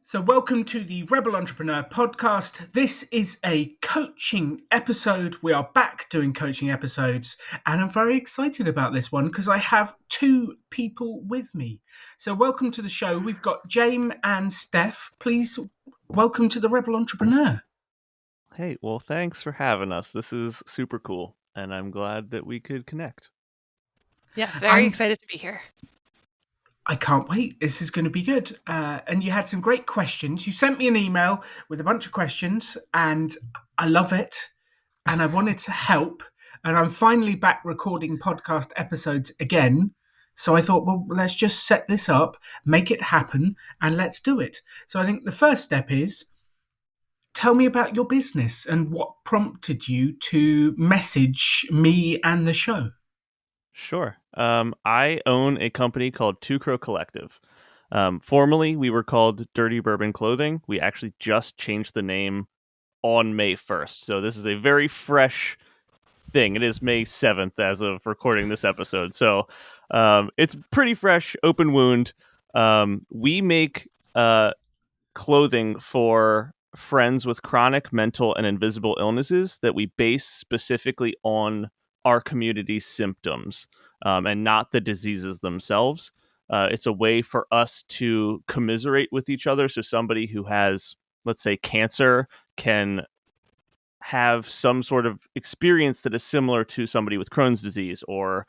So, welcome to the Rebel Entrepreneur podcast. This is a coaching episode. We are back doing coaching episodes, and I'm very excited about this one because I have two people with me. So, welcome to the show. We've got James and Steph. Please welcome to the Rebel Entrepreneur. Hey, well, thanks for having us. This is super cool, and I'm glad that we could connect. Yes, very excited to be here. I can't wait. This is going to be good. And you had some great questions. You sent me an email with a bunch of questions, and I love it. And I wanted to help. And I'm finally back recording podcast episodes again. So I thought, well, let's just set this up, make it happen, and let's do it. So I think the first step is tell me about your business and what prompted you to message me and the show. Sure. I own a company called Two Crow Collective. Formerly, we were called Dirty Bourbon Clothing. We actually just changed the name on May 1st. So this is a very fresh thing. It is May 7th as of recording this episode. So it's pretty fresh, open wound. We make clothing for friends with chronic mental and invisible illnesses that we base specifically on our community's symptoms and not the diseases themselves. It's a way for us to commiserate with each other. So somebody who has, let's say, cancer can have some sort of experience that is similar to somebody with Crohn's disease or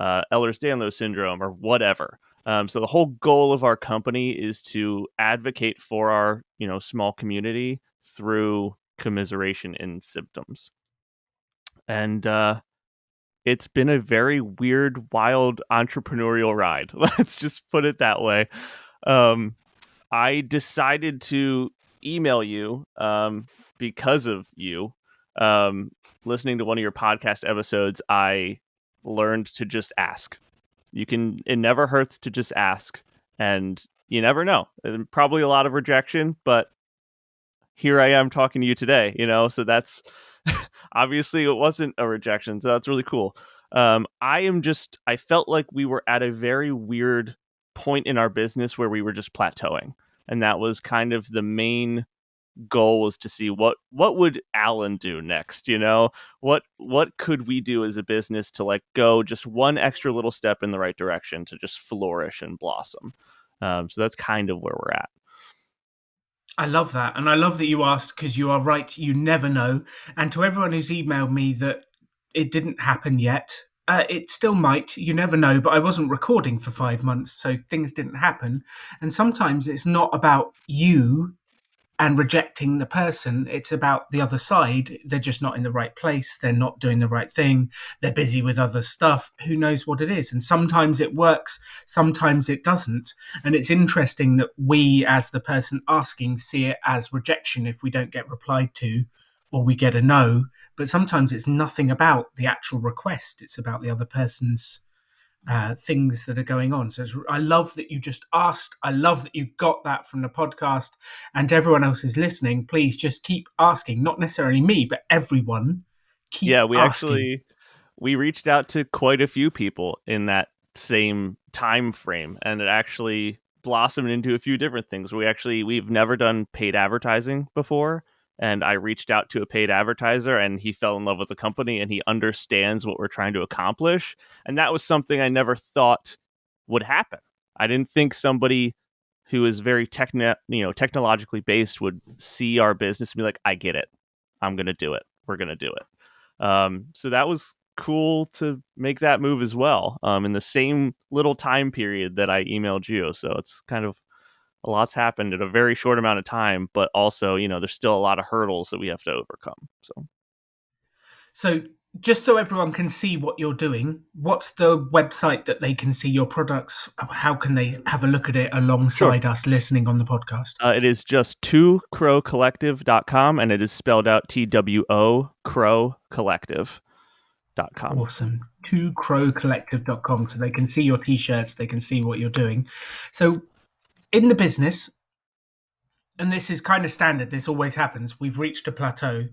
Ehlers-Danlos syndrome or whatever. So the whole goal of our company is to advocate for our, small community through commiseration in symptoms. And it's been a very weird, wild entrepreneurial ride. Let's just put it that way. I decided to email you because of you. Listening to one of your podcast episodes, I learned to just ask. It never hurts to just ask, and you never know. And probably a lot of rejection, but here I am talking to you today, so that's obviously it wasn't a rejection. So that's really cool. I felt like we were at a very weird point in our business where we were just plateauing. And that was kind of the main goal, was to see what would Alan do next, what could we do as a business to go just one extra little step in the right direction to just flourish and blossom. So that's kind of where we're at. I love that. And I love that you asked, because you are right. You never know. And to everyone who's emailed me that it didn't happen yet, it still might. You never know. But I wasn't recording for 5 months, so things didn't happen. And sometimes it's not about you and rejecting the person. It's about the other side. They're just not in the right place. They're not doing the right thing. They're busy with other stuff. Who knows what it is? And sometimes it works, sometimes it doesn't. And it's interesting that we, as the person asking, see it as rejection if we don't get replied to or we get a no. But sometimes it's nothing about the actual request. It's about the other person's things that are going on. So I love that you just asked. I love that you got that from the podcast. And to everyone else who's listening, please just keep asking. Not necessarily me, but everyone. Keep asking. We reached out to quite a few people in that same time frame, and it actually blossomed into a few different things. We've never done paid advertising before. And I reached out to a paid advertiser, and he fell in love with the company, and he understands what we're trying to accomplish. And that was something I never thought would happen. I didn't think somebody who is very technologically based would see our business and be like, I get it. I'm going to do it. We're going to do it. So that was cool to make that move as well, in the same little time period that I emailed you. So it's kind of, a lot's happened in a very short amount of time, but also, there's still a lot of hurdles that we have to overcome. So just so everyone can see what you're doing, what's the website that they can see your products? How can they have a look at it alongside us listening on the podcast? It is just twocrowcollective.com, and it is spelled out TWO crowcollective.com. Awesome. twocrowcollective.com. So they can see your t-shirts, they can see what you're doing. So in the business, and this is kind of standard, this always happens, we've reached a plateau,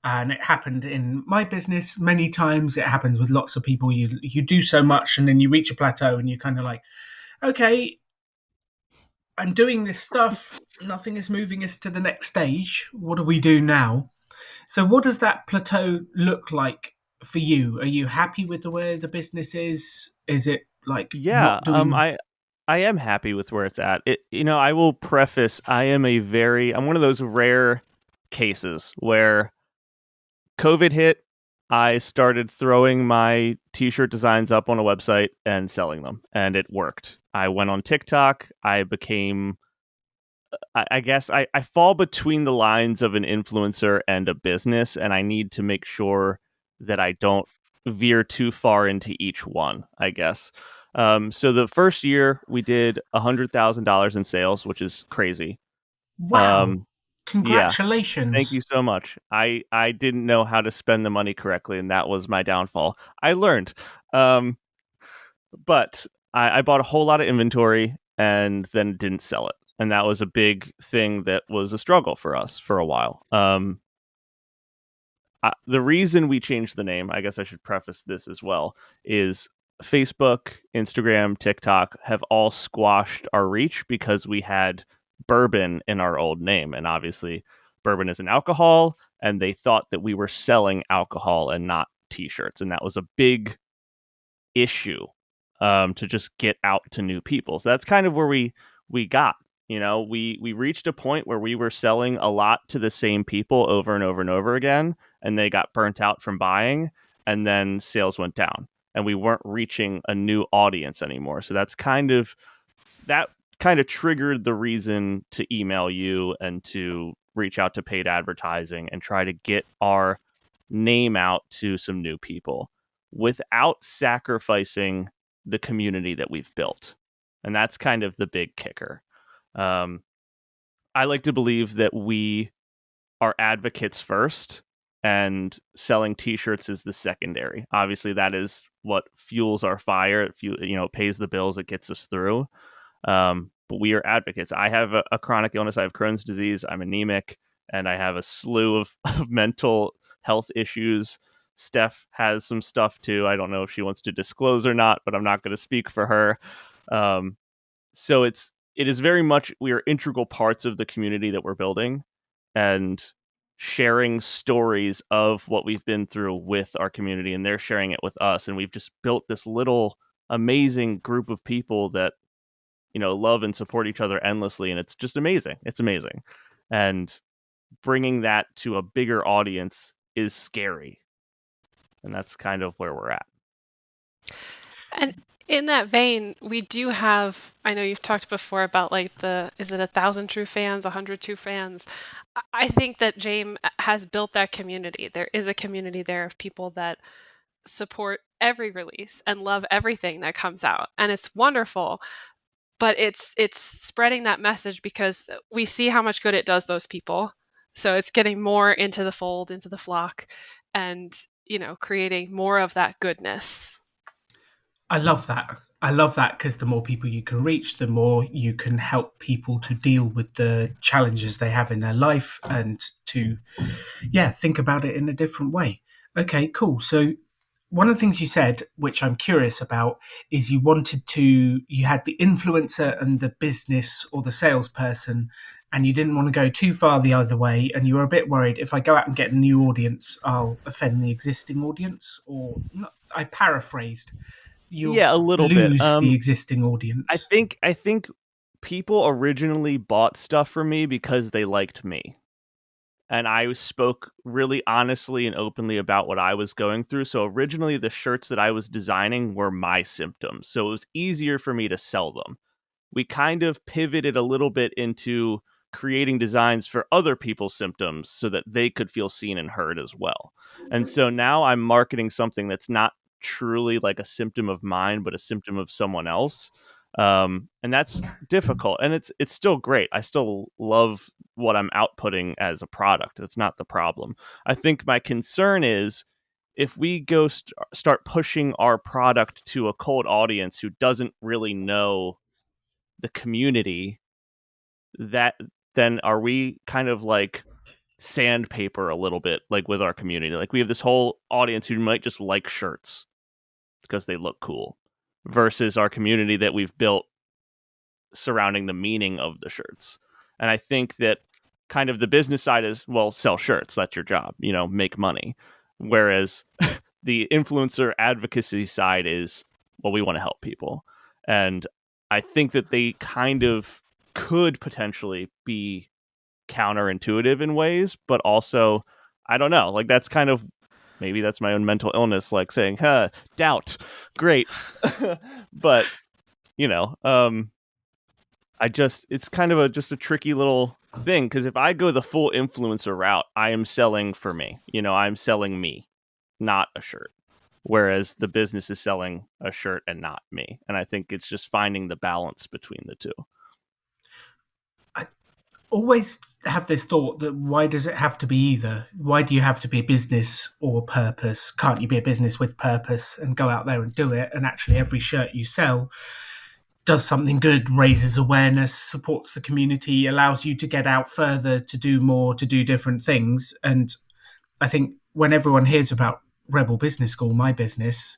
and it happened in my business many times. It happens with lots of people. You do so much, and then you reach a plateau, and you're kind of like, okay, I'm doing this stuff. Nothing is moving us to the next stage. What do we do now? So, what does that plateau look like for you? Are you happy with the way the business is? Is it like Yeah, not doing? I am happy with where it's at. I will preface, I'm one of those rare cases where COVID hit, I started throwing my t-shirt designs up on a website and selling them, and it worked. I went on TikTok. I guess I fall between the lines of an influencer and a business, and I need to make sure that I don't veer too far into each one, I guess. So the first year we did $100,000 in sales, which is crazy. Wow! Um, yeah, thank you Congratulations! so much. I didn't know how to spend the money correctly, and that was my downfall. I learned. Um, but I bought a whole lot of inventory and then didn't sell it. And that was a big thing that was a struggle for us for a while. The reason we changed the name, I guess I should preface this as well, is Facebook, Instagram, TikTok have all squashed our reach because we had bourbon in our old name. And obviously, bourbon is an alcohol, and they thought that we were selling alcohol and not t shirts. And that was a big issue to just get out to new people. So that's kind of where we got. We reached a point where we were selling a lot to the same people over and over and over again, and they got burnt out from buying, and then sales went down, and we weren't reaching a new audience anymore. So that kind of triggered the reason to email you and to reach out to paid advertising and try to get our name out to some new people without sacrificing the community that we've built. And that's kind of the big kicker. Um, I like to believe that we are advocates first and selling t-shirts is the secondary. Obviously, that is what fuels our fire. It pays the bills, it gets us through. But we are advocates. I have a chronic illness. I have Crohn's disease. I'm anemic, and I have a slew of mental health issues. Steph has some stuff too. I don't know if she wants to disclose or not, but I'm not going to speak for her. Um, so it is very much, we are integral parts of the community that we're building, and sharing stories of what we've been through with our community, and they're sharing it with us, and we've just built this little amazing group of people that love and support each other endlessly, and it's just amazing. It's amazing. And bringing that to a bigger audience is scary, and that's kind of where we're at. And in that vein, we do have, I know you've talked before about like is it 1,000 true fans, 100 true fans? I think that James has built that community. There is a community there of people that support every release and love everything that comes out. And it's wonderful, but it's spreading that message because we see how much good it does those people. So it's getting more into the fold, into the flock, and creating more of that goodness. I love that. I love that because the more people you can reach, the more you can help people to deal with the challenges they have in their life and to, yeah, think about it in a different way. Okay, cool. So, one of the things you said, which I'm curious about, is you had the influencer and the business or the salesperson, and you didn't want to go too far the other way. And you were a bit worried if I go out and get a new audience, I'll offend the existing audience. Or, I paraphrased, you'll Yeah, a little bit. lose the existing I audience. think I think people originally bought stuff from me because they liked me. And I spoke really honestly and openly about what I was going through. So originally the shirts that I was designing were my symptoms. So it was easier for me to sell them. We kind of pivoted a little bit into creating designs for other people's symptoms so that they could feel seen and heard as well. And so now I'm marketing something that's not truly like a symptom of mine, but a symptom of someone else. And that's difficult, and it's still great. I still love what I'm outputting as a product. That's not the problem. I think my concern is if we start pushing our product to a cold audience who doesn't really know the community, that then are we kind of like sandpaper a little bit, like with our community? Like we have this whole audience who might just like shirts because they look cool, versus our community that we've built surrounding the meaning of the shirts. And I think that kind of the business side is, well, sell shirts, that's your job, make money. Whereas the influencer advocacy side is, well, we want to help people. And I think that they kind of could potentially be counterintuitive in ways, but also, I don't know, like that's kind of, maybe that's my own mental illness, like saying, doubt, great. But, it's kind of just a tricky little thing, because if I go the full influencer route, I am selling for me. I'm selling me, not a shirt. Whereas the business is selling a shirt and not me. And I think it's just finding the balance between the two. I always have this thought that why does it have to be either? Why do you have to be a business or purpose? Can't you be a business with purpose and go out there and do it? And actually every shirt you sell does something good, raises awareness, supports the community, allows you to get out further, to do more, to do different things. And I think when everyone hears about Rebel Business School, my business,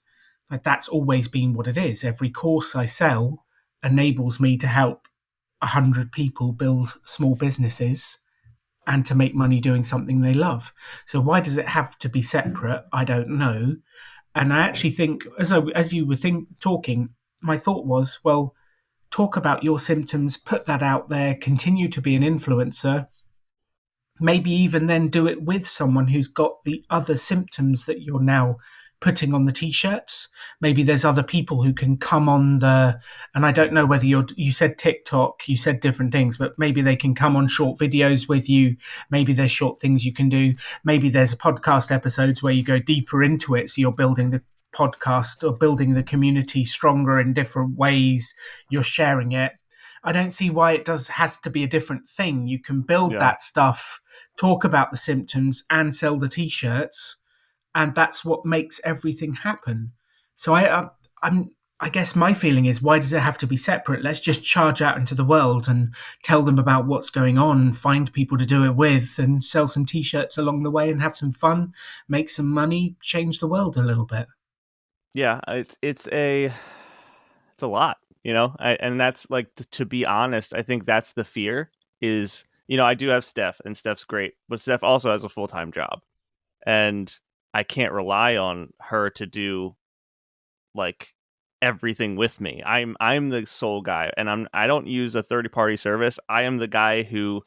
like that's always been what it is. Every course I sell enables me to help 100 people build small businesses and to make money doing something they love. So why does it have to be separate? I don't know. And I actually think, as you were talking, my thought was, well, talk about your symptoms, put that out there, continue to be an influencer, maybe even then do it with someone who's got the other symptoms that you're now putting on the t-shirts. Maybe there's other people who can come on and I don't know whether you said TikTok, you said different things, but maybe they can come on short videos with you. Maybe there's short things you can do. Maybe there's podcast episodes where you go deeper into it. So you're building the podcast or building the community stronger in different ways. You're sharing it. I don't see why it has to be a different thing. You can build that stuff, talk about the symptoms and sell the t-shirts. And that's what makes everything happen. So I guess my feeling is, why does it have to be separate? Let's just charge out into the world and tell them about what's going on, find people to do it with, and sell some t-shirts along the way and have some fun, make some money, change the world a little bit. Yeah, it's a lot, and that's like, to be honest, I think that's the fear is, I do have Steph, and Steph's great, but Steph also has a full-time job, and I can't rely on her to do like everything with me. I'm the sole guy, and I don't use a third-party service. I am the guy who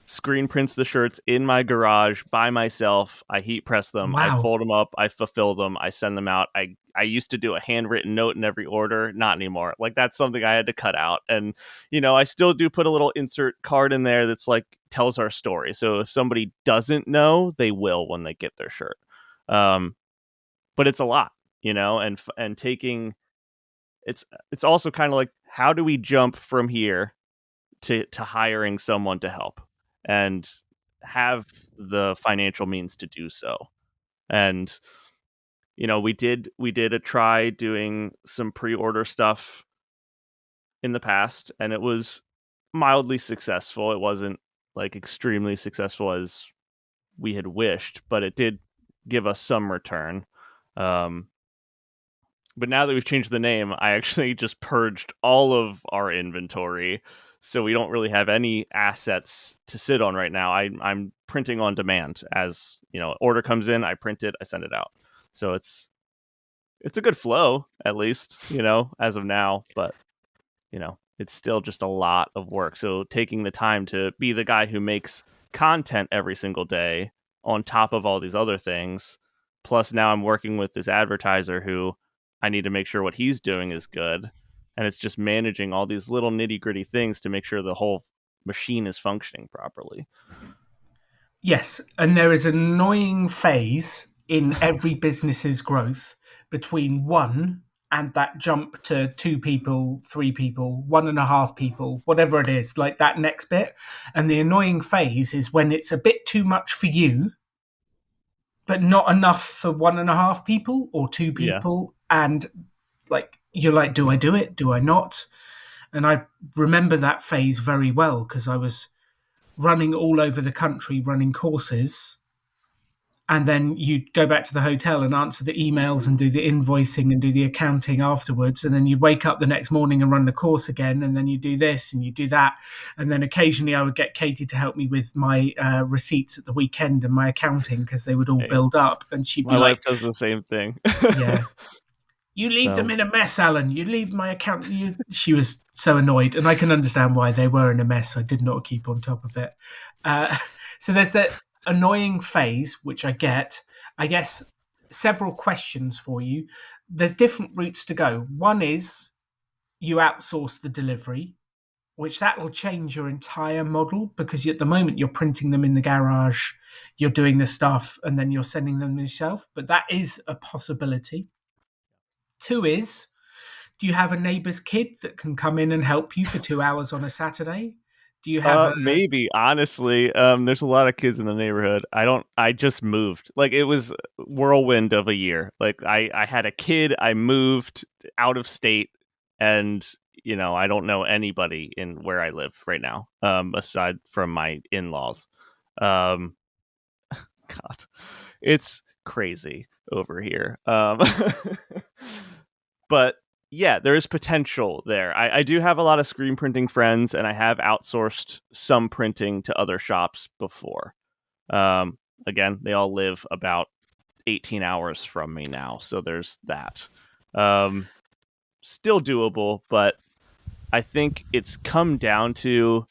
screen prints the shirts in my garage by myself. I heat press them. Wow. I fold them up. I fulfill them. I send them out. I used to do a handwritten note in every order. Not anymore. Like, that's something I had to cut out. And, I still do put a little insert card in there that's like, tells our story. So if somebody doesn't know, they will when they get their shirt. But it's a lot, and taking, it's also kind of like, how do we jump from here to hiring someone to help and have the financial means to do so? And we did a try doing some pre-order stuff in the past, and it was mildly successful. It wasn't like extremely successful as we had wished, but it did give us some return. But now that we've changed the name, I actually just purged all of our inventory, so we don't really have any assets to sit on right now. I'm printing on demand. As order comes in, I print it, I send it out. So it's a good flow, at least, as of now. But it's still just a lot of work. So taking the time to be the guy who makes content every single day on top of all these other things, plus now I'm working with this advertiser who I need to make sure what he's doing is good. And it's just managing all these little nitty gritty things to make sure the whole machine is functioning properly. Yes. And there is an annoying phase in every business's growth between one and that jump to 2 people, 3 people, 1.5 people, whatever it is, like that next bit. And the annoying phase is when it's a bit too much for you, but not enough for 1.5 people or 2 people. Yeah. And like, you're like, do I do it? Do I not? And I remember that phase very well, because I was running all over the country, running courses. and then you'd go back to the hotel and answer the emails and do the invoicing and do the accounting afterwards, and then you'd wake up the next morning and run the course again, and then you do this and you do that, and then occasionally I would get Katie to help me with my receipts at the weekend and my accounting because they would all Hey, build up, and she'd be my like, wife does the same thing. "Yeah, you leave So them in a mess, Alan. You leave my account." She was so annoyed, and I can understand why they were in a mess. I did not keep on top of it. Uh, so there's that annoying phase, which I get. I guess several questions for you. There's different routes to go. One is you outsource the delivery, which that will change your entire model because at the moment you're printing them in the garage, you're doing the stuff, and then you're sending them yourself. But that is a possibility. Two is, do you have a neighbour's kid that can come in and help you for 2 hours on a Saturday? Do you have a maybe honestly, there's a lot of kids in the neighborhood. I just moved. Like it was whirlwind of a year. Like I had a kid, I moved out of state, and I don't know anybody in where I live right now, aside from my in-laws. Um God, it's crazy over here. But yeah, there is potential there. I do have a lot of screen printing friends, and I have outsourced some printing to other shops before. Again, they all live about 18 hours from me now, so there's that. Still doable, but I think it's come down to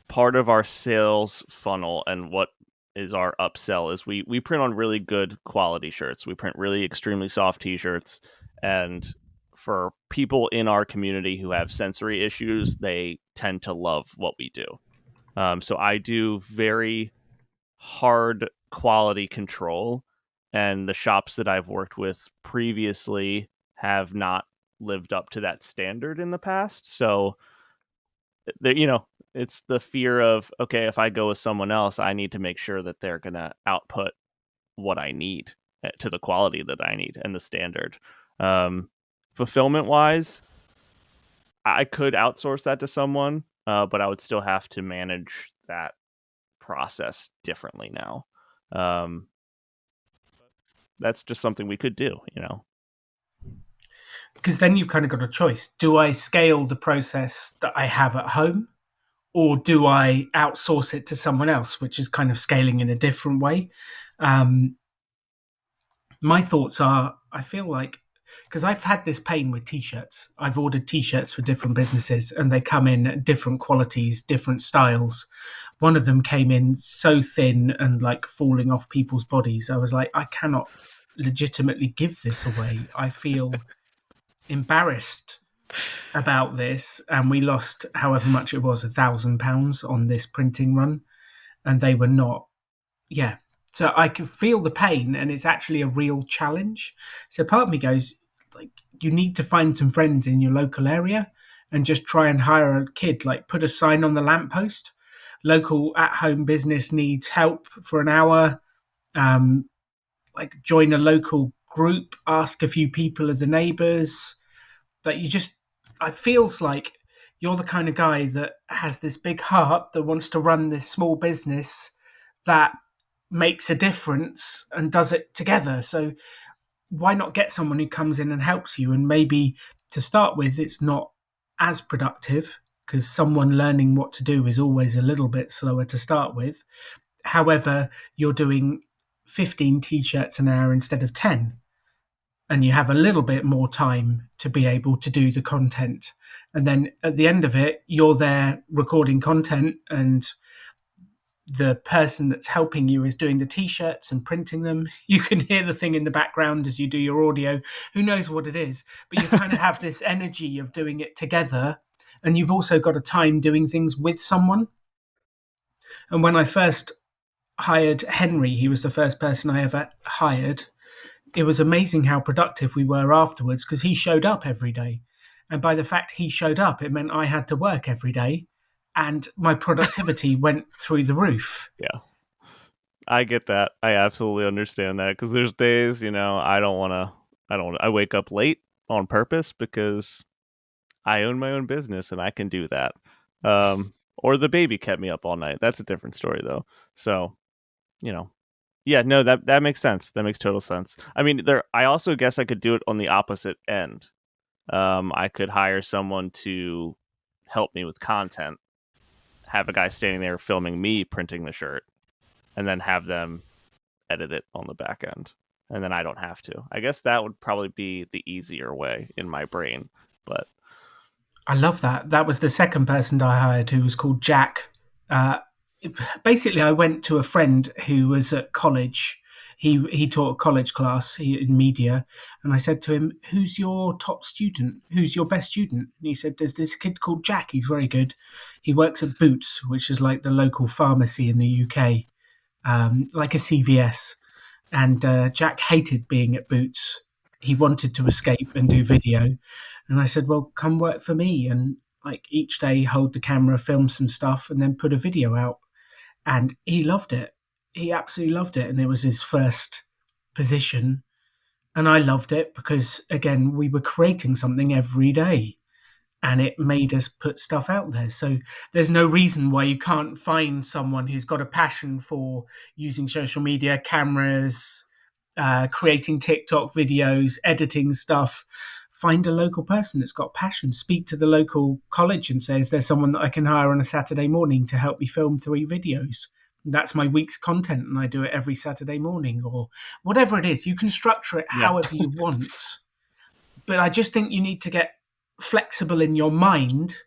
part of our sales funnel, and what is our upsell is we print on really good quality shirts. We print really extremely soft t-shirts, and for people in our community who have sensory issues, they tend to love what we do. So I do very hard quality control, and the shops that I've worked with previously have not lived up to that standard in the past. So it's the fear of, okay, if I go with someone else, I need to make sure that they're going to output what I need to the quality that I need and the standard. Fulfillment wise, I could outsource that to someone, but I would still have to manage that process differently now. That's just something we could do. because then you've kind of got a choice. Do I scale the process that I have at home, or do I outsource it to someone else, which is kind of scaling in a different way? Um, my thoughts are, I feel like, because I've had this pain with t-shirts. I've ordered t-shirts for different businesses and they come in at different qualities, different styles. One of them came in so thin and like falling off people's bodies. I was like, I cannot legitimately give this away. I feel embarrassed about this. And we lost however much it was, £1,000 on this printing run. And they were not, yeah. So I could feel the pain, and it's actually a real challenge. So part of me goes, like, you need to find some friends in your local area and just try and hire a kid, like put a sign on the lamppost. Local at-home business needs help for an hour. Like join a local group, ask a few people of the neighbours. That you just, it feels like you're the kind of guy that has this big heart that wants to run this small business that makes a difference and does it together. So why not get someone who comes in and helps you? And maybe to start with, it's not as productive because someone learning what to do is always a little bit slower to start with. However, you're doing 15 t-shirts an hour instead of 10, and you have a little bit more time to be able to do the content. And then at the end of it, you're there recording content, and the person that's helping you is doing the t-shirts and printing them. You can hear the thing in the background as you do your audio. Who knows what it is? But you kind of have this energy of doing it together. And you've also got a time doing things with someone. And when I first hired Henry, he was the first person I ever hired. It was amazing how productive we were afterwards because he showed up every day. And by the fact he showed up, it meant I had to work every day, and my productivity went through the roof. Yeah, I get that. I absolutely understand that, because there's days, I wake up late on purpose because I own my own business and I can do that. Or the baby kept me up all night. That's a different story though. So, Yeah, no, that makes sense. That makes total sense. I mean, I also guess I could do it on the opposite end. I could hire someone to help me with content, have a guy standing there filming me printing the shirt, and then have them edit it on the back end. And then I don't have to. I guess that would probably be the easier way in my brain. But I love that. That was the second person I hired, who was called Jack. Uh, Basically, I went to a friend who was at college. He taught a college class in media, and I said to him, "Who's your top student? Who's your best student?" And he said, "There's this kid called Jack. He's very good. He works at Boots, which is like the local pharmacy in the UK, like a CVS." And Jack hated being at Boots. He wanted to escape and do video. And I said, "Well, come work for me." And like each day, hold the camera, film some stuff, and then put a video out. And he loved it. He absolutely loved it. And it was his first position. And I loved it because, again, we were creating something every day and it made us put stuff out there. So there's no reason why you can't find someone who's got a passion for using social media, cameras, creating TikTok videos, editing stuff. Find a local person that's got passion. Speak to the local college and say, "Is there someone that I can hire on a Saturday morning to help me film 3 videos? That's my week's content, and I do it every Saturday morning," or whatever it is. You can structure it yeah, however you want. But I just think you need to get flexible in your mind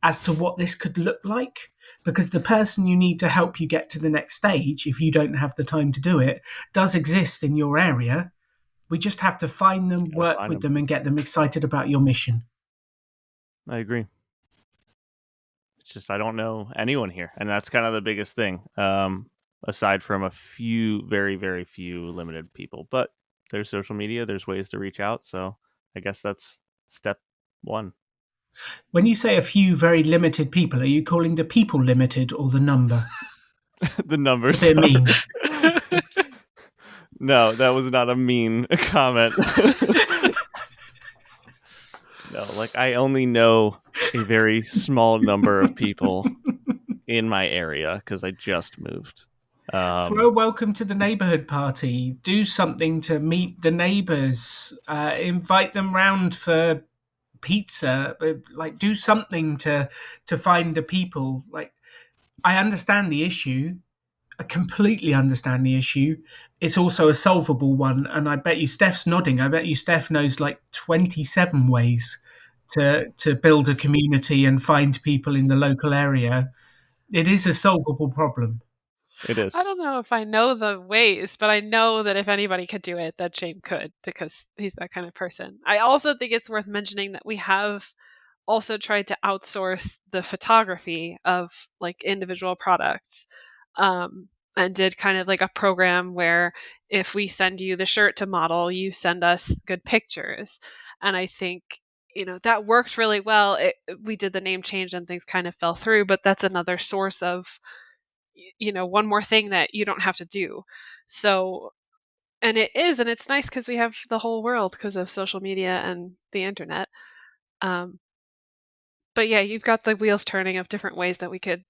as to what this could look like, because the person you need to help you get to the next stage, if you don't have the time to do it, does exist in your area. We just have to find them, gotta work find with them. them, and get them excited about your mission. I agree. It's just I don't know anyone here, and that's kind of the biggest thing. Aside from a few, very, very few limited people, but there's social media. There's ways to reach out. So I guess that's step one. When you say a few very limited people, are you calling the people limited or the number? The It's a numbers. bit mean. No, that was not a mean comment. No, like I only know a very small number of people in my area because I just moved. Throw a welcome to the neighbourhood party. Do something to meet the neighbours. Invite them round for pizza. Like, do something to find the people. Like, I understand the issue. I completely understand the issue. It's also a solvable one, and I bet you Steph's nodding. I bet you Steph knows like 27 ways to build a community and find people in the local area. It is a solvable problem. It I is. don't know if I know the ways, but I know that if anybody could do it, that James could because he's that kind of person. I also think it's worth mentioning that we have also tried to outsource the photography of like individual products. And did kind of like a program where if we send you the shirt to model, you send us good pictures. And I think, that worked really well. We did the name change and things kind of fell through, but that's another source of, one more thing that you don't have to do. So, and it's nice because we have the whole world because of social media and the internet. Um, but yeah, you've got the wheels turning of different ways that we could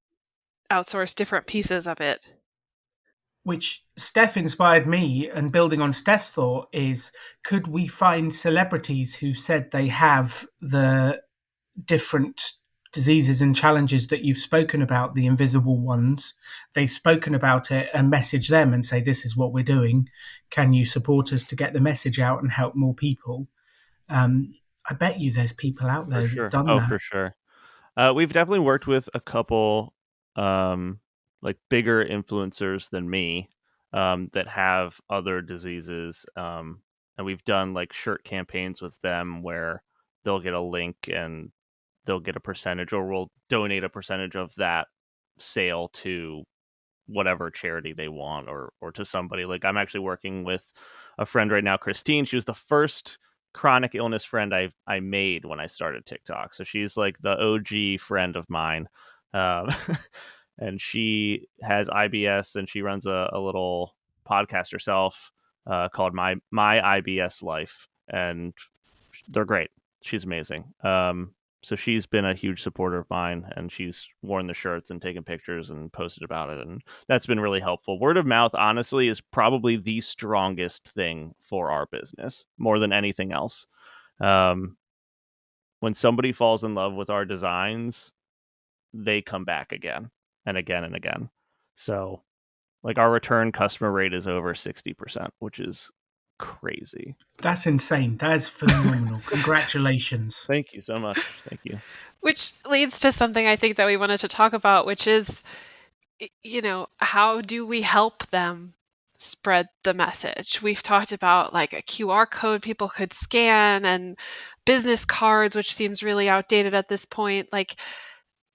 outsource different pieces of it. Which Steph inspired me, and building on Steph's thought is, could we find celebrities who said they have the different diseases and challenges that you've spoken about, the invisible ones? They've spoken about it, and message them and say, "This is what we're doing. Can you support us to get the message out and help more people?" I bet you there's people out For there who've sure. done Oh, that. for sure. We've definitely worked with a couple, like bigger influencers than me, that have other diseases. And we've done like shirt campaigns with them where they'll get a link and they'll get a percentage, or we'll donate a percentage of that sale to whatever charity they want, or to somebody. Like I'm actually working with a friend right now, Christine. She was the first chronic illness friend I made when I started TikTok. So she's like the OG friend of mine. Um, and she has IBS and she runs a little podcast herself, called my IBS Life, and they're great. She's amazing. So she's been a huge supporter of mine, and she's worn the shirts and taken pictures and posted about it, and that's been really helpful. Word of mouth, honestly, is probably the strongest thing for our business, more than anything else. Um, when somebody falls in love with our designs, they come back again and again and again. So, like, our return customer rate is over 60%, which is crazy. That's insane. That is phenomenal. Congratulations. Thank you so much. Thank you. Which leads to something I think that we wanted to talk about, which is, how do we help them spread the message? We've talked about like a QR code people could scan and business cards, which seems really outdated at this point. Like,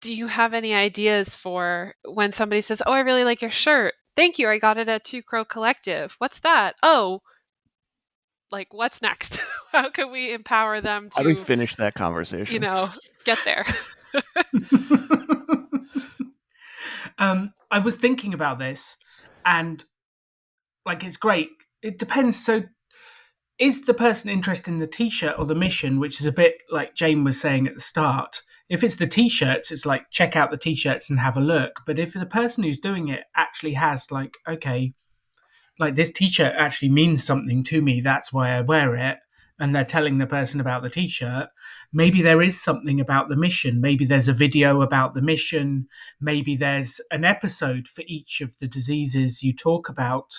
do you have any ideas for when somebody says, "Oh, I really like your shirt. Thank you. I got it at Two Crow Collective." What's that? Oh, like what's next? How can we empower them How do we to, finish that conversation? get there? I was thinking about this, and like it's great. It depends. So, is the person interested in the t-shirt or the mission, which is a bit like Jane was saying at the start? If it's the t-shirts, it's like check out the t-shirts and have a look. But if the person who's doing it actually has like, okay, like this t-shirt actually means something to me, that's why I wear it, and they're telling the person about the t-shirt, maybe there is something about the mission. Maybe there's a video about the mission. Maybe there's an episode for each of the diseases you talk about,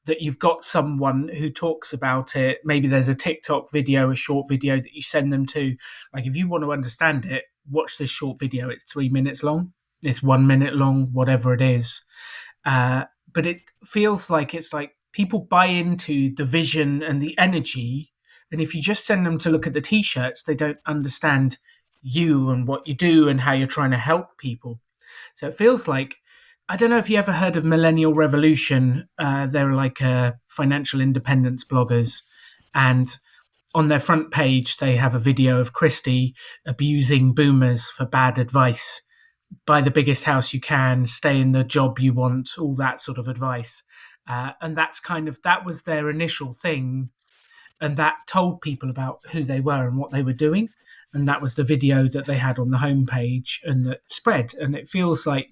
that you've got someone who talks about it. Maybe there's a TikTok video, a short video that you send them to. Like, if you want to understand it, watch this short video. It's 3 minutes long. It's 1 minute long, whatever it is. But it feels like it's like people buy into the vision and the energy. And if you just send them to look at the t-shirts, they don't understand you and what you do and how you're trying to help people. So it feels like, I don't know if you ever heard of Millennial Revolution. They're like financial independence bloggers. And on their front page, they have a video of Christie abusing boomers for bad advice. Buy the biggest house you can, stay in the job you want, all that sort of advice. And that was their initial thing. And that told people about who they were and what they were doing. And that was the video that they had on the homepage and that spread. And it feels like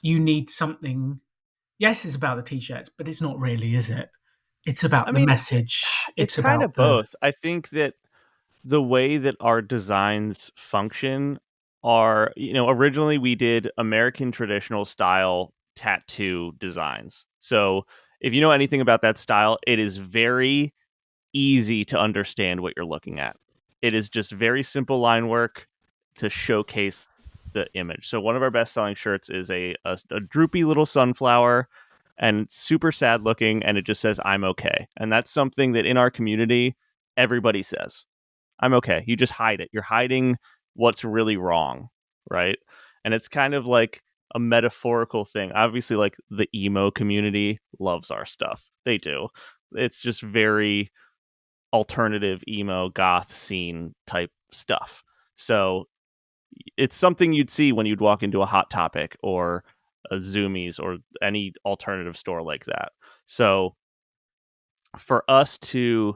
you need something. Yes, it's about the t-shirts, but it's not really, is it? It's about the message. It's kind of both. I think that the way that our designs function are, originally we did American traditional style tattoo designs. So if you know anything about that style, it is very easy to understand what you're looking at. It is just very simple line work to showcase the image. So one of our best selling shirts is a droopy little sunflower, and it's super sad looking, and it just says "I'm okay." And that's something that in our community everybody says. I'm okay. You just hide it. You're hiding what's really wrong, right? And it's kind of like a metaphorical thing. Obviously, like the emo community loves our stuff. They do. It's just very alternative emo goth scene type stuff. So it's something you'd see when you'd walk into a Hot Topic or a Zoomies or any alternative store like that. So for us to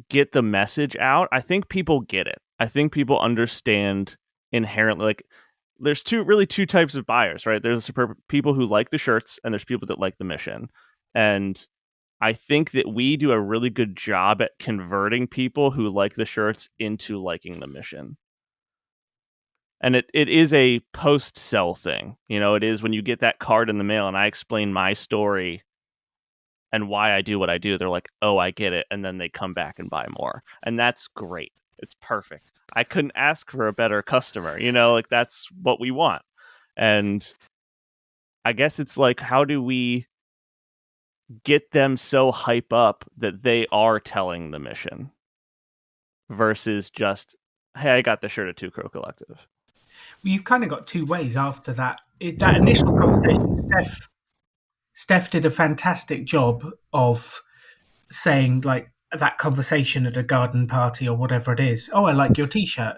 get the message out, I think people get it. I think people understand inherently. Like, there's two types of buyers, right? There's people who like the shirts, and there's people that like the mission. And I think that we do a really good job at converting people who like the shirts into liking the mission. And it is a post-sell thing. It is when you get that card in the mail and I explain my story and why I do what I do, they're like, oh, I get it. And then they come back and buy more. And that's great. It's perfect. I couldn't ask for a better customer, like that's what we want. And I guess it's like, how do we get them so hype up that they are telling the mission versus just, hey, I got the shirt at Two Crow Collective. Well, you've kind of got two ways after that. That initial conversation, Steph did a fantastic job of saying, like, that conversation at a garden party or whatever it is. Oh, I like your t-shirt.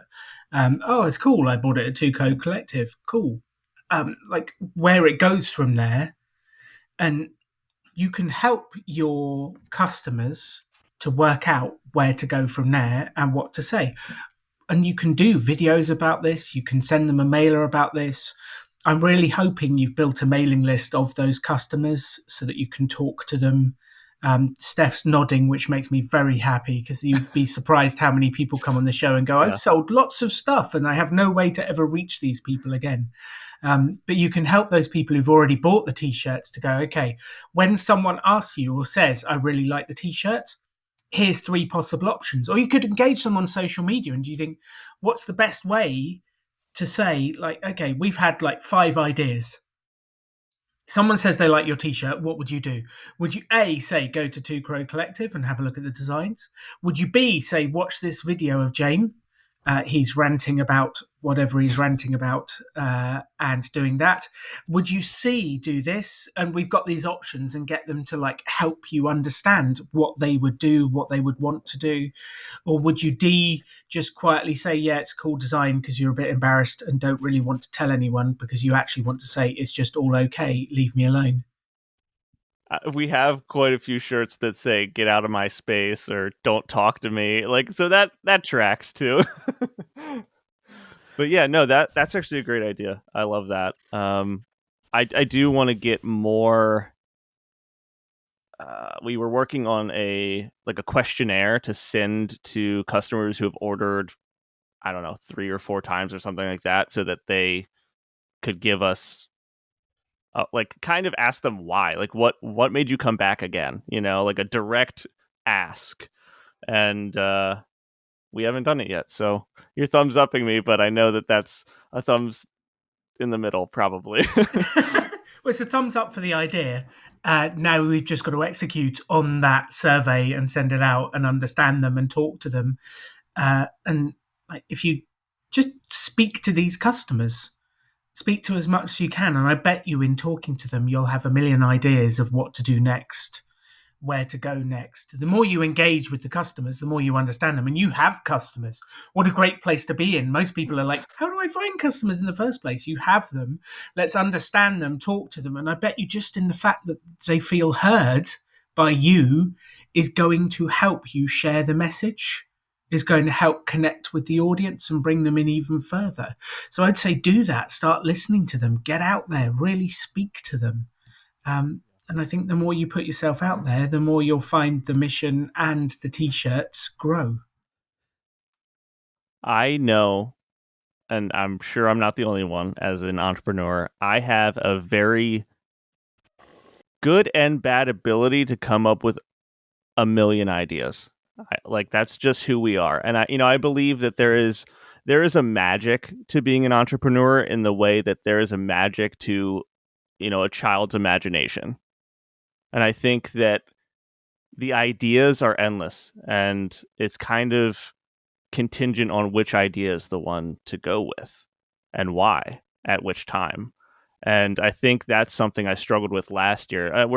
Oh, it's cool. I bought it at Two Code Collective. Cool. Like, where it goes from there. And you can help your customers to work out where to go from there and what to say. and you can do videos about this. You can send them a mailer about this. I'm really hoping you've built a mailing list of those customers so that you can talk to them. Steph's nodding, which makes me very happy, because you'd be surprised how many people come on the show and go, I've Yeah. sold lots of stuff and I have no way to ever reach these people again. But you can help those people who've already bought the t-shirts to go, okay, when someone asks you or says, I really like the t-shirt, here's 3 possible options. Or you could engage them on social media, and you think, what's the best way to say, like, okay, we've had like 5 ideas. Someone says they like your t-shirt, what would you do? Would you A, say go to Two Crow Collective and have a look at the designs? Would you B, say watch this video of James? He's ranting about whatever he's ranting about, and doing that. Would you C, do this? And we've got these options, and get them to like help you understand what they would do, what they would want to do. Or would you D, just quietly say, yeah, it's cool design, because you're a bit embarrassed and don't really want to tell anyone, because you actually want to say it's just all okay, leave me alone? We have quite a few shirts that say "Get out of my space" or "Don't talk to me." Like, so that tracks too. But yeah, no, that's actually a great idea. I love that. I do want to get more. We were working on a questionnaire to send to customers who have ordered, I don't know, 3 or 4 times or something like that, so that they could give us kind of ask them why, like what made you come back again, like a direct ask. And we haven't done it yet, so you're thumbs upping me, but I know that that's a thumbs in the middle probably. Well, it's a thumbs up for the idea. Now we've just got to execute on that survey and send it out and understand them and talk to them. And like, if you just speak to these customers, speak to as much as you can, and I bet you in talking to them, you'll have a million ideas of what to do next, where to go next. The more you engage with the customers, the more you understand them. And you have customers. What a great place to be in. Most people are like, how do I find customers in the first place? You have them. Let's understand them, talk to them. And I bet you just in the fact that they feel heard by you is going to help you share the message, is going to help connect with the audience and bring them in even further. So I'd say do that. Start listening to them. Get out there. Really speak to them. And I think the more you put yourself out there, the more you'll find the mission and the t-shirts grow. I know, and I'm sure I'm not the only one, as an entrepreneur, I have a very good and bad ability to come up with a million ideas. That's just who we are. And I believe that there is a magic to being an entrepreneur, in the way that there is a magic to, a child's imagination. And I think that the ideas are endless, and it's kind of contingent on which idea is the one to go with and why at which time. And I think that's something I struggled with last year.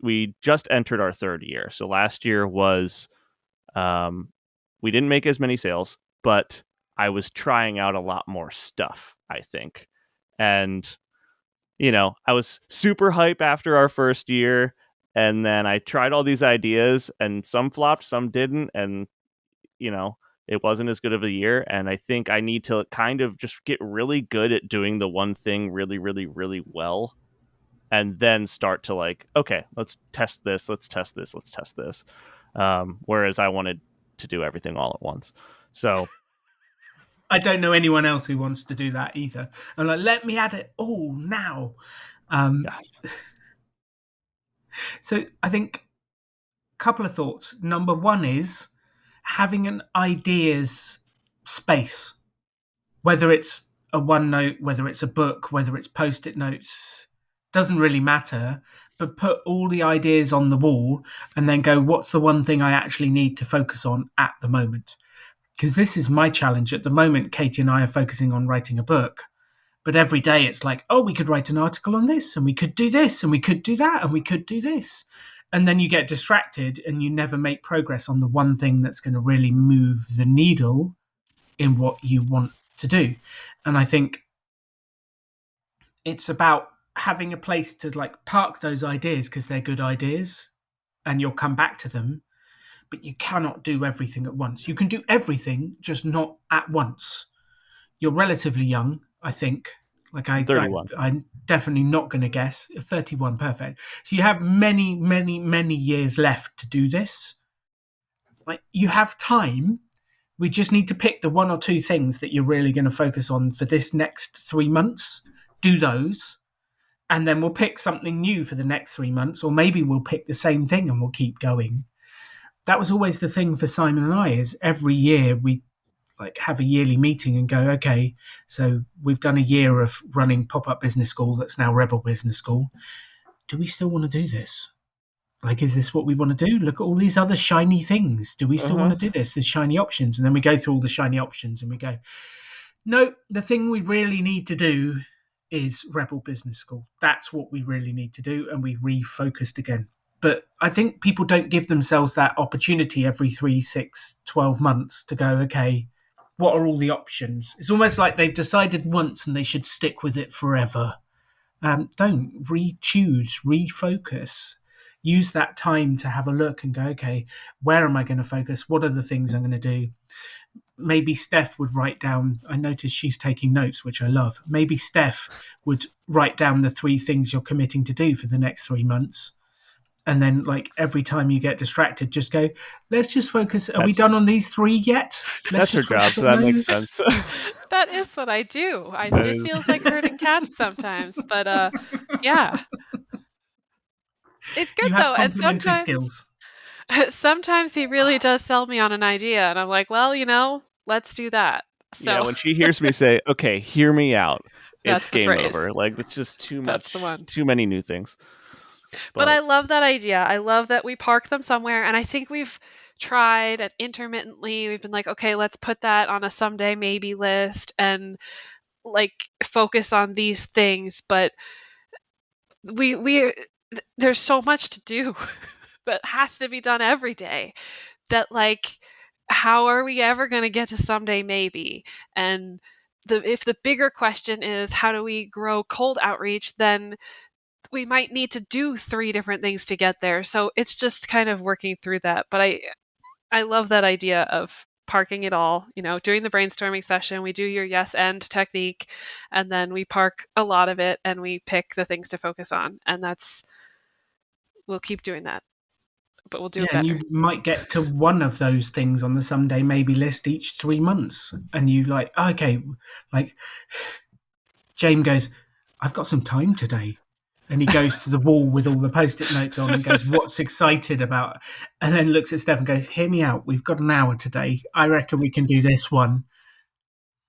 We just entered our 3rd year. So last year was, we didn't make as many sales, but I was trying out a lot more stuff, I think. And, I was super hype after our first year. And then I tried all these ideas, and some flopped, some didn't. And, it wasn't as good of a year. And I think I need to kind of just get really good at doing the one thing really, really, really well. And then start to okay, let's test this. Let's test this. Let's test this. Whereas I wanted to do everything all at once. So I don't know anyone else who wants to do that either. I'm like, let me add it all now. Yeah. So I think a couple of thoughts. Number one is having an ideas space, whether it's a OneNote, whether it's a book, whether it's post-it notes, doesn't really matter, but put all the ideas on the wall and then go, what's the one thing I actually need to focus on at the moment? Because this is my challenge. At the moment, Katie and I are focusing on writing a book. But every day it's like, oh, we could write an article on this, and we could do this, and we could do that, and we could do this. And then you get distracted and you never make progress on the one thing that's going to really move the needle in what you want to do. And I think it's about having a place to park those ideas, because they're good ideas and you'll come back to them. but you cannot do everything at once. You can do everything, just not at once. You're relatively young, I think. Like I'm 31. I'm definitely not going to guess. 31, perfect. So you have many, many, many years left to do this. Like you have time. We just need to pick the one or two things that you're really going to focus on for this next 3 months. Do those, and then we'll pick something new for the next 3 months, or maybe we'll pick the same thing and we'll keep going. That was always the thing for Simon and I. Is every year we like have a yearly meeting and go, okay, so we've done a year of running pop-up business school that's now Rebel Business School. Do we still want to do this? Like, is this what we want to do? Look at all these other shiny things. Do we still want to do this? There's shiny options. And then we go through all the shiny options and we go, no, the thing we really need to do is Rebel Business School. That's what we really need to do. And we refocused again. But I think people don't give themselves that opportunity every 3, 6, 12 months to go, okay, what are all the options? It's almost like they've decided once and they should stick with it forever. Don't re-choose, refocus. Use that time to have a look and go, okay, where am I going to focus? What are the things I'm going to do? Maybe Steph would write down, I noticed she's taking notes, which I love. Maybe Steph would write down the 3 things you're committing to do for the next 3 months. And then, like, every time you get distracted, just go, let's just focus. Are we done on these 3 yet? That's her job, so that makes sense. That is what I do. It feels like herding cats sometimes, but yeah. It's good you have though, and complementary skills. sometimes he really does sell me on an idea, and I'm like, well, let's do that. So Yeah, when she hears me say, okay, hear me out, That's it's the game phrase. over. Like, it's just too much, That's the one. too many new things. But I love that idea. I love that we park them somewhere, and I think we've tried and intermittently we've been like, okay, let's put that on a someday maybe list and like focus on these things, but we there's so much to do that has to be done every day that, like, how are we ever going to get to someday maybe? And if the bigger question is how do we grow cold outreach, then we might need to do 3 different things to get there. So it's just kind of working through that. But I love that idea of parking it all, doing the brainstorming session. We do your yes and technique, and then we park a lot of it and we pick the things to focus on. And we'll keep doing that, but we'll do it better. And you might get to one of those things on the someday maybe list each 3 months. And you like, okay, like James goes, I've got some time today. And he goes to the wall with all the post-it notes on and goes, what's excited about? And then looks at Steph and goes, hear me out. We've got an hour today. I reckon we can do this one.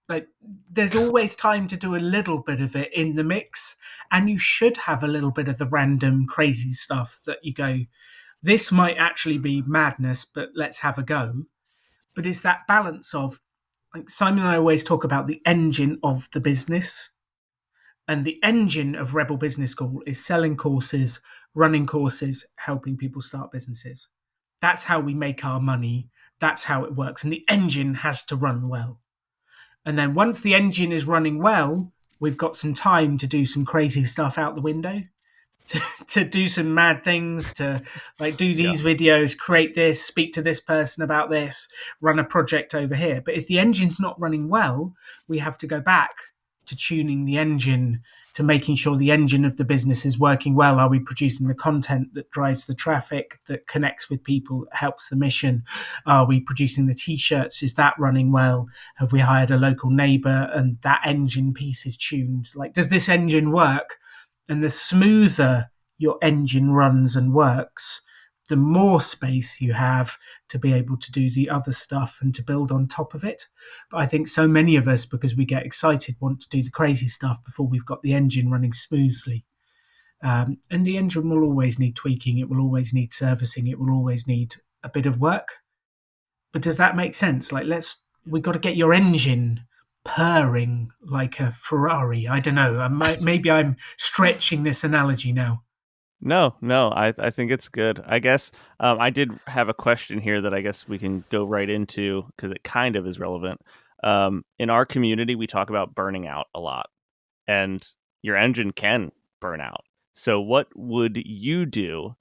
But there's always time to do a little bit of it in the mix. And you should have a little bit of the random crazy stuff that you go, this might actually be madness, but let's have a go. But it's that balance of, like Simon and I always talk about the engine of the business. And the engine of Rebel Business School is selling courses, running courses, helping people start businesses. That's how we make our money. That's how it works. And the engine has to run well. And then once the engine is running well, we've got some time to do some crazy stuff out the window, to do some mad things, to like do these videos, create this, speak to this person about this, run a project over here. But if the engine's not running well, we have to go back to tuning the engine, to making sure the engine of the business is working well. Are we producing the content that drives the traffic, that connects with people, helps the mission? Are we producing the t-shirts? Is that running well? Have we hired a local neighbor and that engine piece is tuned? Like, does this engine work? And the smoother your engine runs and works, the more space you have to be able to do the other stuff and to build on top of it. But I think so many of us, because we get excited, want to do the crazy stuff before we've got the engine running smoothly. And the engine will always need tweaking. It will always need servicing. It will always need a bit of work. But does that make sense? Like, we've got to get your engine purring like a Ferrari. I don't know. Maybe I'm stretching this analogy now. No, I think it's good. I guess I did have a question here that I guess we can go right into because it kind of is relevant. In our community, we talk about burning out a lot, and your engine can burn out. So what would you do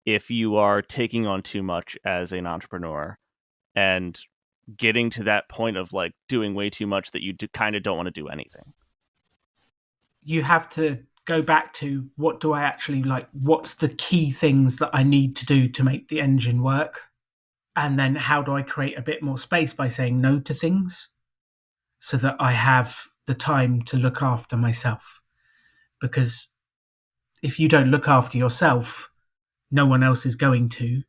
if you are taking on too much as an entrepreneur and getting to that point of like doing way too much that you kind of don't want to do anything. You have to go back to, what do I actually like? What's the key things that I need to do to make the engine work? And then how do I create a bit more space by saying no to things so that I have the time to look after myself? Because if you don't look after yourself, no one else is going to.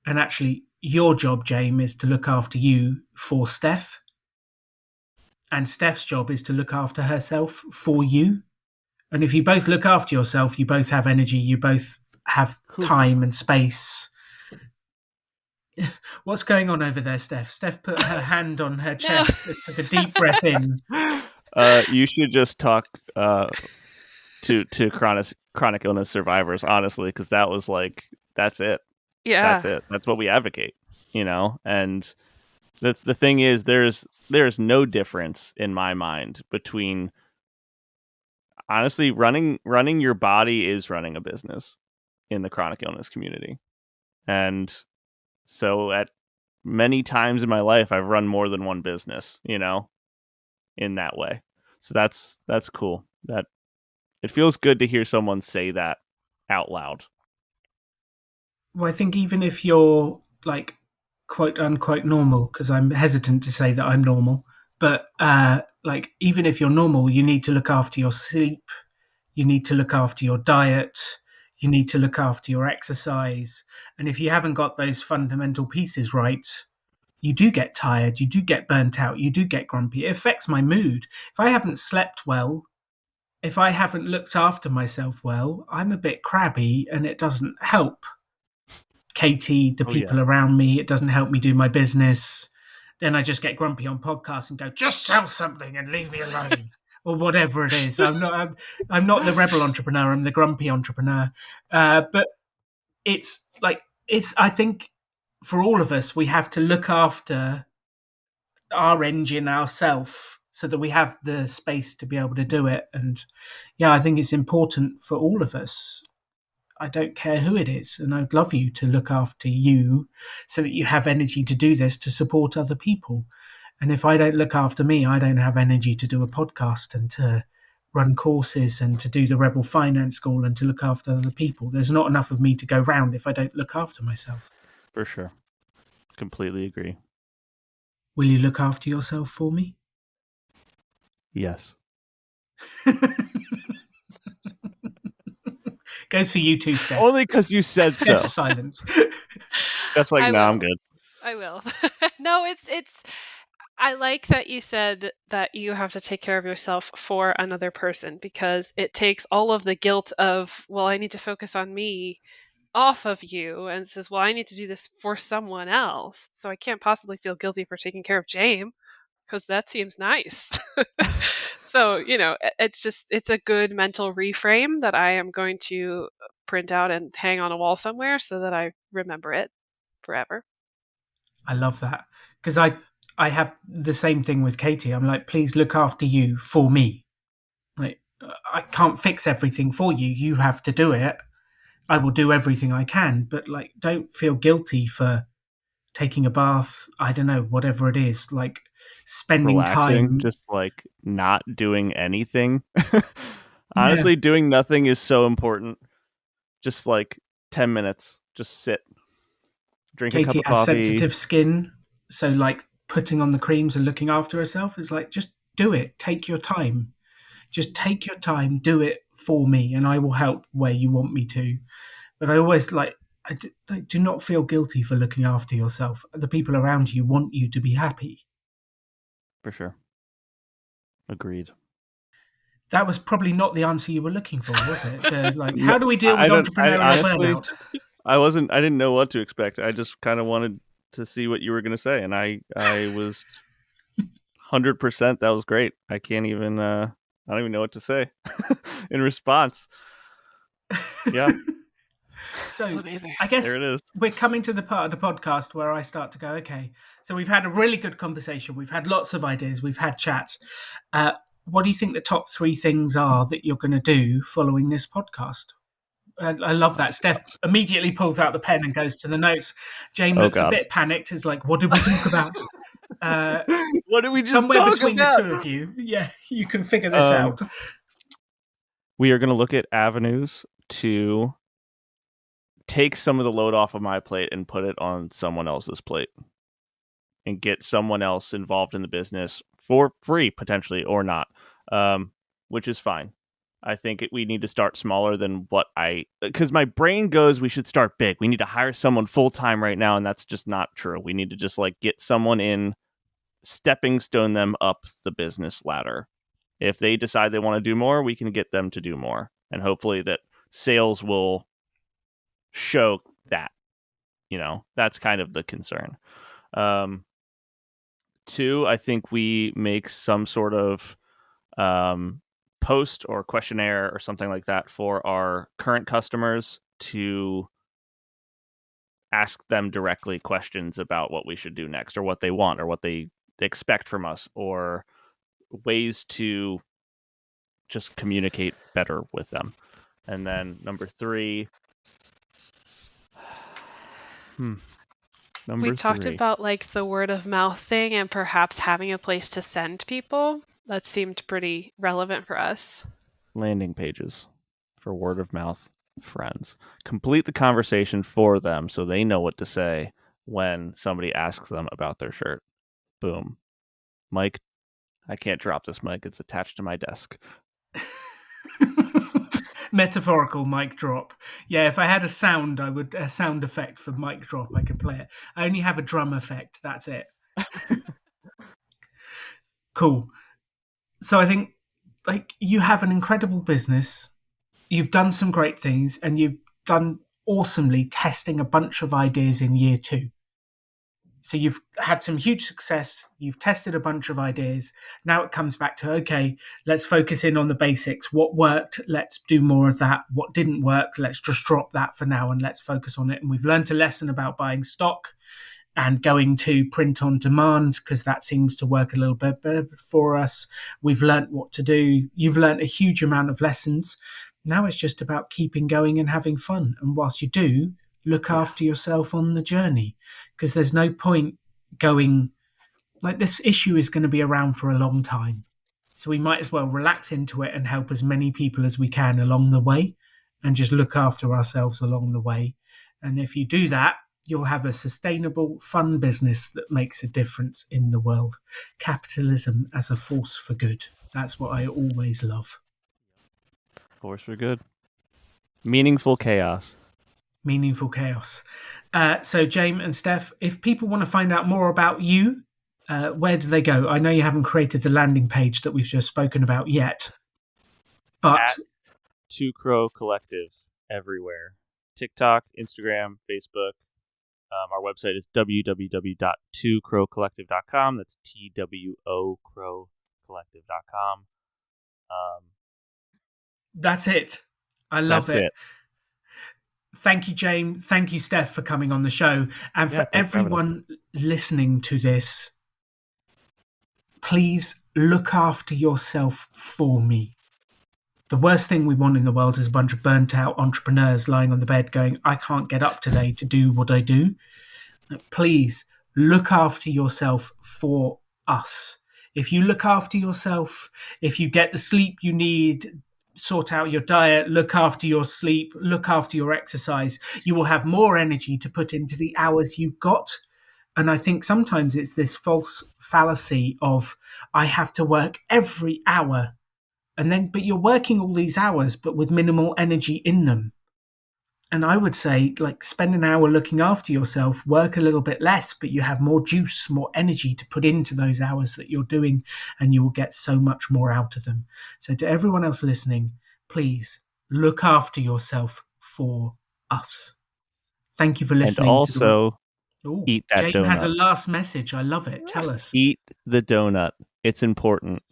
And actually, your job, James, is to look after you for Steph. And Steph's job is to look after herself for you. And if you both look after yourself, you both have energy, you both have time and space. What's going on over there, Steph? Steph put her hand on her chest, took a deep breath in. You should just talk to chronic illness survivors, honestly, because that was like, that's it. Yeah. That's it. That's what we advocate, and the thing is, there's no difference in my mind between, honestly, running your body is running a business in the chronic illness community. And so at many times in my life, I've run more than one business, in that way. So that's cool. That it feels good to hear someone say that out loud. Well, I think even if you're like quote unquote normal, because I'm hesitant to say that I'm normal, but like even if you're normal, you need to look after your sleep, you need to look after your diet, you need to look after your exercise. And if you haven't got those fundamental pieces right, you do get tired, you do get burnt out, you do get grumpy. It affects my mood. If I haven't slept well, if I haven't looked after myself well, I'm a bit crabby and it doesn't help Katie, the people around me. It doesn't help me do my business. Then I just get grumpy on podcasts and go, just sell something and leave me alone. Or whatever it is. I'm not the rebel entrepreneur. I'm the grumpy entrepreneur. But it's like, I think for all of us, we have to look after our engine ourselves so that we have the space to be able to do it. And yeah, I think it's important for all of us. I don't care who it is. And I'd love you to look after you so that you have energy to do this, to support other people. And if I don't look after me, I don't have energy to do a podcast and to run courses and to do the Rebel Finance School and to look after other people. There's not enough of me to go round if I don't look after myself. For sure. Completely agree. Will you look after yourself for me? Yes. Goes for you too, Steph. Only because you said so. Silence. Steph's like, no, I'm good. I will. No, it's. I like that you said that you have to take care of yourself for another person, because it takes all of the guilt of, well, I need to focus on me, off of you, and says, well, I need to do this for someone else, so I can't possibly feel guilty for taking care of James, because that seems nice. So, it's a good mental reframe that I am going to print out and hang on a wall somewhere so that I remember it forever. I love that, because I have the same thing with Katie. I'm like, please look after you for me. Like, I can't fix everything for you. You have to do it. I will do everything I can, but like, don't feel guilty for taking a bath. I don't know, whatever it is, like spending relaxing, time, just like not doing anything. Honestly, doing nothing is so important. Just like 10 minutes, just sit, drink a cup of Katie has coffee. sensitive skin, so like putting on the creams and looking after herself is like, just do it. Take your time. Just take your time. Do it for me, and I will help where you want me to. But I always like, I do not feel guilty for looking after yourself. The people around you want you to be happy. For sure. Agreed. That was probably not the answer you were looking for, was it? Like, how do we deal with entrepreneurial burnout? I didn't know what to expect. I just kind of wanted to see what you were going to say, and I was 100%. That was great. I can't even. I don't even know what to say in response. Yeah. So I guess there it is. We're coming to the part of the podcast where I start to go, okay, so we've had a really good conversation. We've had lots of ideas. We've had chats. What do you think the top 3 things are that you're going to do following this podcast? I love that. Steph immediately pulls out the pen and goes to the notes. Jane Oh looks a God. bit panicked. Is like, what did we talk about? What did we just Somewhere talk between about? the two of you, yeah, you can figure this out. We are going to look at avenues to take some of the load off of my plate and put it on someone else's plate and get someone else involved in the business for free, potentially, or not, which is fine. I think we need to start smaller than because my brain goes, we should start big. We need to hire someone full time right now. And that's just not true. We need to just get someone in, stepping stone them up the business ladder. If they decide they want to do more, we can get them to do more. And hopefully that sales will show that, that's kind of the concern. Two, I think we make some sort of post or questionnaire or something like that for our current customers to ask them directly questions about what we should do next or what they want or what they expect from us or ways to just communicate better with them. And then number three, we talked about the word of mouth thing and perhaps having a place to send people. That seemed pretty relevant for us. Landing pages for word of mouth friends. Complete the conversation for them so they know what to say when somebody asks them about their shirt. Boom. Mike, I can't drop this mic. It's attached to my desk. Metaphorical mic drop. Yeah, if I had a sound effect for mic drop, I could play it. I only have a drum effect. That's it. Cool. So I think you have an incredible business. You've done some great things and you've done awesomely testing a bunch of ideas in year 2. So you've had some huge success. You've tested a bunch of ideas. Now it comes back to, okay, let's focus in on the basics. What worked? Let's do more of that. What didn't work? Let's just drop that for now and let's focus on it. And we've learned a lesson about buying stock and going to print on demand because that seems to work a little bit better for us. We've learned what to do. You've learned a huge amount of lessons. Now it's just about keeping going and having fun. And whilst you do, look after yourself on the journey, because there's no point going this issue is going to be around for a long time. So we might as well relax into it and help as many people as we can along the way and just look after ourselves along the way. And if you do that, you'll have a sustainable, fun business that makes a difference in the world. Capitalism as a force for good. That's what I always love. Force for good. Meaningful chaos. Meaningful chaos. So, James and Steph, if people want to find out more about you, where do they go? I know you haven't created the landing page that we've just spoken about yet, but at Two Crow Collective everywhere: TikTok, Instagram, Facebook. Our website is www.twocrowcollective.com. That's TWOCrowcollective.com. That's it. I love it. Thank you, James. Thank you, Steph, for coming on the show. And for everyone listening to this, please look after yourself for me. The worst thing we want in the world is a bunch of burnt out entrepreneurs lying on the bed going, I can't get up today to do what I do. Please look after yourself for us. If you look after yourself, if you get the sleep you need, sort out your diet, look after your sleep, look after your exercise, you will have more energy to put into the hours you've got. And I think sometimes it's this false fallacy of I have to work every hour. But you're working all these hours, but with minimal energy in them. And I would say, spend an hour looking after yourself, work a little bit less, but you have more juice, more energy to put into those hours that you're doing, and you will get so much more out of them. So to everyone else listening, please look after yourself for us. Thank you for listening. And also, eat that Jane donut. has a last message. I love it. Tell us. Eat the donut. It's important.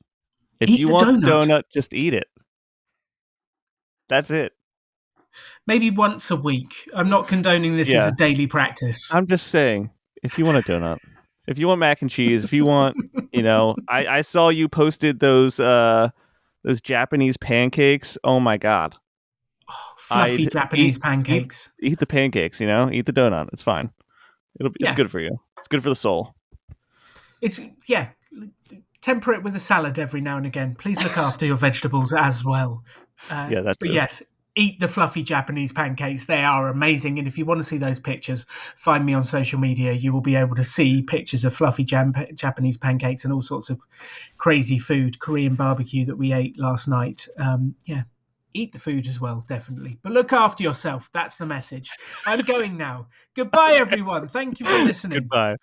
If you want the donut, just eat it. That's it. Maybe once a week. I'm not condoning this as a daily practice. I'm just saying, if you want a donut, if you want mac and cheese, if you want, I saw you posted those Japanese pancakes. Oh my God. Oh, fluffy Japanese pancakes. Eat the pancakes, eat the donut. It's fine. It's good for you. It's good for the soul. It's temper it with a salad every now and again. Please look after your vegetables as well. That's but yes, eat the fluffy Japanese pancakes. They are amazing. And if you want to see those pictures, find me on social media. You will be able to see pictures of fluffy Japanese pancakes and all sorts of crazy food, Korean barbecue that we ate last night. Eat the food as well, definitely. But look after yourself. That's the message. I'm going now. Goodbye, everyone. Thank you for listening. Goodbye.